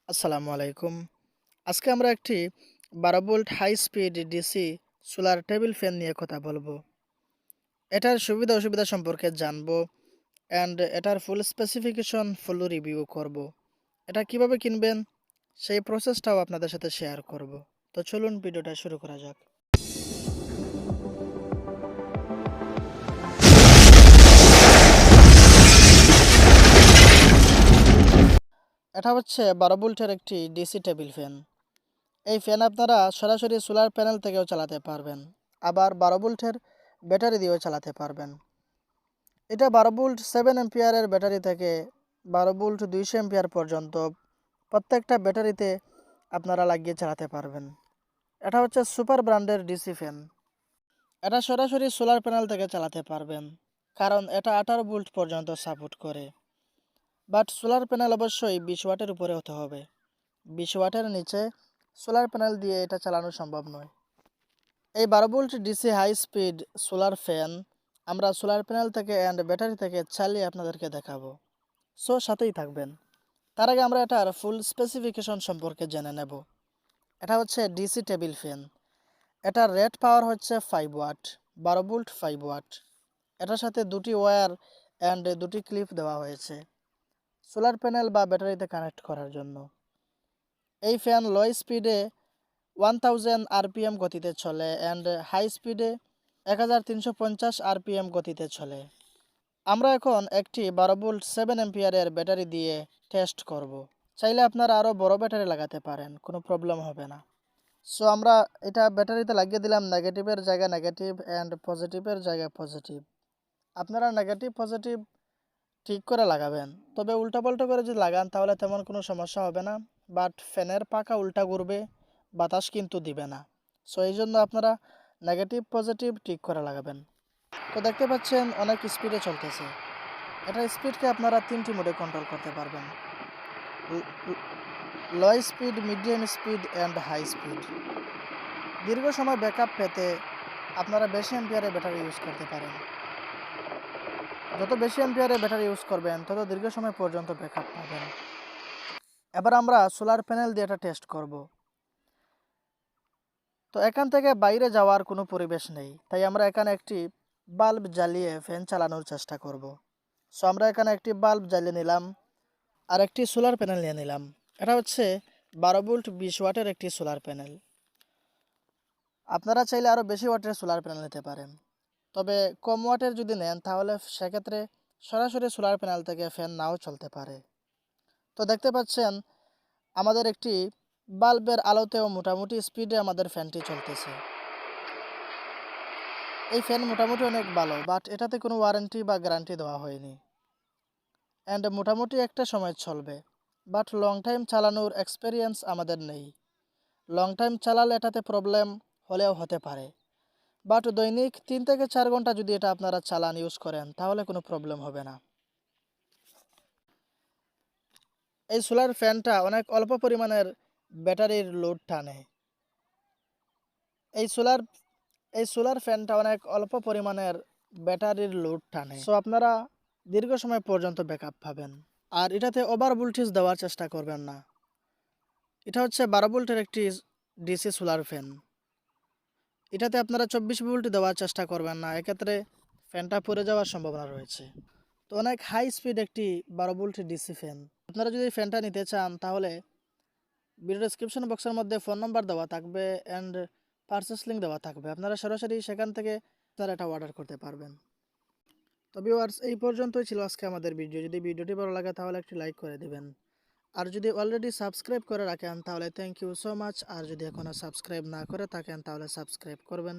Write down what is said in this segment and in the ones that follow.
আসসালামু আলাইকুম। আজকে আমরা একটি 12 volt high speed DC solar table fan নিয়ে কথা বলবো। এটার সুবিধা অসুবিধা সম্পর্কে জানবো অ্যান্ড এটার ফুল স্পেসিফিকেশন ফুল রিভিউ করব। এটা কিভাবে কিনবেন সেই প্রসেসটাও আপনাদের সাথে শেয়ার করব। তো চলুন ভিডিওটা শুরু করা যাক। এটা হচ্ছে 12 ভোল্টের একটি ডিসি টেবিল ফ্যান। এই ফ্যান আপনারা সরাসরি সোলার প্যানেল থেকেও চালাতে পারবেন, আবার 12 ভোল্টের ব্যাটারি দিয়েও চালাতে পারবেন। এটা 12 ভোল্ট 7 এম্পিয়ারের ব্যাটারি থেকে 12 ভোল্ট 200 এম্পিয়ার পর্যন্ত প্রত্যেকটা ব্যাটারিতে আপনারা লাগিয়ে চালাতে পারবেন। এটা হচ্ছে সুপার ব্র্যান্ডের ডিসি ফ্যান। এটা সরাসরি সোলার প্যানেল থেকে চালাতে পারবেন, কারণ এটা 18 ভোল্ট পর্যন্ত সাপোর্ট করে। বাট সোলার প্যানেল অবশ্যই 20 ওয়াটের উপরে হতে হবে। 20 ওয়াটের নিচে সোলার প্যানেল দিয়ে এটা চালানো সম্ভব নয়। এই 12 volt DC high speed solar fan আমরা সোলার প্যানেল থেকে অ্যান্ড ব্যাটারি থেকে চালিয়ে আপনাদেরকে দেখাবো। সো সাথেই থাকবেন। তার আগে আমরা এটার ফুল স্পেসিফিকেশন সম্পর্কে জেনে নেব। এটা হচ্ছে ডিসি টেবিল ফ্যান। এটার রেট পাওয়ার হচ্ছে 5 ওয়াট, 12 ভোল্ট 5 ওয়াট। এটার সাথে দুটি ওয়্যার অ্যান্ড দুটি ক্লিপ দেওয়া হয়েছে সোলার প্যানেল বা ব্যাটারিতে কানেক্ট করার জন্য। এই ফ্যান লো স্পিডে 1000 আরপিএম গতিতে চলে অ্যান্ড হাই স্পিডে 1350 আরপিএম গতিতে চলে। আমরা এখন একটি 12 ভোল্ট 7 এম্পিয়ারের ব্যাটারি দিয়ে টেস্ট করব। চাইলে আপনারা আরও বড় ব্যাটারি লাগাতে পারেন, কোনো প্রবলেম হবে না। সো আমরা এটা ব্যাটারিতে লাগিয়ে দিলাম নেগেটিভের জায়গায় নেগেটিভ অ্যান্ড পজিটিভের জায়গায় পজিটিভ। আপনারা নেগেটিভ পজিটিভ ঠিক করে লাগাবেন, তবে উল্টাপাল্টা করে যদি লাগান তাহলে তেমন কোনো সমস্যা হবে না। বাট ফ্যানের পাখা উল্টা ঘুরবে, বাতাস কিন্তু দিবে না। সো এই জন্য আপনারা নেগেটিভ পজিটিভ ঠিক করে লাগাবেন। তো দেখতে পাচ্ছেন অনেক স্পিডে চলতেছে। এটার স্পিডকে আপনারা 3টি মোডে কন্ট্রোল করতে পারবেন: low speed, medium speed and high speed. দীর্ঘ সময় ব্যাকআপ পেতে আপনারা বেশি এম্পিয়ারের ব্যাটারি ইউজ করতে পারেন। যত বেশি এম্পিয়ারের ব্যাটারি ইউজ করবেন তত দীর্ঘ সময় পর্যন্ত ব্যাকআপ পাবেন। এবার আমরা সোলার প্যানেল দিয়ে এটা টেস্ট করব। তো এখান থেকে বাইরে যাওয়ার কোনো পরিবেশ নেই, তাই আমরা এখানে একটি বাল্ব জ্বালিয়ে ফ্যান চালানোর চেষ্টা করব। সো আমরা এখানে একটি বাল্ব জ্বালিয়ে নিলাম আর একটি সোলার প্যানেল নিয়ে নিলাম। এটা হচ্ছে 12 ভোল্ট 20 ওয়াটের একটি সোলার প্যানেল। আপনারা চাইলে আরও বেশি ওয়াটের সোলার প্যানেল নিতে পারেন, তবে কম ওয়াটের যদি নেন তাহলে সেক্ষেত্রে সরাসরি সোলার প্যানেল থেকে ফ্যান নাও চলতে পারে। তো দেখতে পাচ্ছেন আমাদের একটি বাল্বের আলোতেও মোটামুটি স্পিডে আমাদের ফ্যানটি চলতেছে। এই ফ্যান মোটামুটি অনেক ভালো, বাট এটাতে কোনো ওয়ারেন্টি বা গ্যারান্টি দেওয়া হয়নি অ্যান্ড মোটামুটি একটা সময় চলবে। বাট লং টাইম চালানোর এক্সপিরিয়েন্স আমাদের নেই। লং টাইম চালালে এটাতে প্রবলেম হলেও হতে পারে, বাট দৈনিক 3 থেকে 4 ঘন্টা যদি এটা আপনারা চালান ইউজ করেন তাহলে কোনো প্রবলেম হবে না। এই সোলার ফ্যানটা অনেক অল্প পরিমাণের ব্যাটারির লোড টানে। এই সোলার এই সোলার ফ্যানটা অনেক অল্প পরিমাণের ব্যাটারির লোড টানে। সো আপনারা দীর্ঘ সময় পর্যন্ত ব্যাকআপ পাবেন। আর এটাতে ওভার ভোল্টেজ দেওয়ার চেষ্টা করবেন না। এটা হচ্ছে 12 ভোল্টের একটি ডিসি সোলার ফ্যান। এটাতে আপনারা 24 ভোল্ট দেওয়ার চেষ্টা করবেন না, এক্ষেত্রে ফ্যানটা পড়ে যাওয়ার সম্ভাবনা রয়েছে। তো অনেক হাই স্পিড একটি 12 ভোল্ট ডিসি ফ্যান। আপনারা যদি ফ্যানটা নিতে চান তাহলে ভিডিও ডেসক্রিপশন বক্সের মধ্যে ফোন নাম্বার দেওয়া থাকবে অ্যান্ড পারচেস লিঙ্ক দেওয়া থাকবে। আপনারা সরাসরি সেখান থেকে আপনারা এটা অর্ডার করতে পারবেন। তো ভিউয়ার্স, এই পর্যন্তই ছিল আজকে আমাদের ভিডিও। যদি ভিডিওটি ভালো লাগে তাহলে একটি লাইক করে দেবেন। আর যদি অলরেডি সাবস্ক্রাইব করে রাখেন তাহলে থ্যাংক ইউ সো মাচ। আর যদি এখনও সাবস্ক্রাইব না করে থাকেন তাহলে সাবস্ক্রাইব করবেন।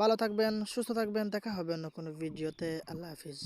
ভালো থাকবেন, সুস্থ থাকবেন, দেখা হবে অন্য কোনো ভিডিওতে। আল্লাহ হাফিজ।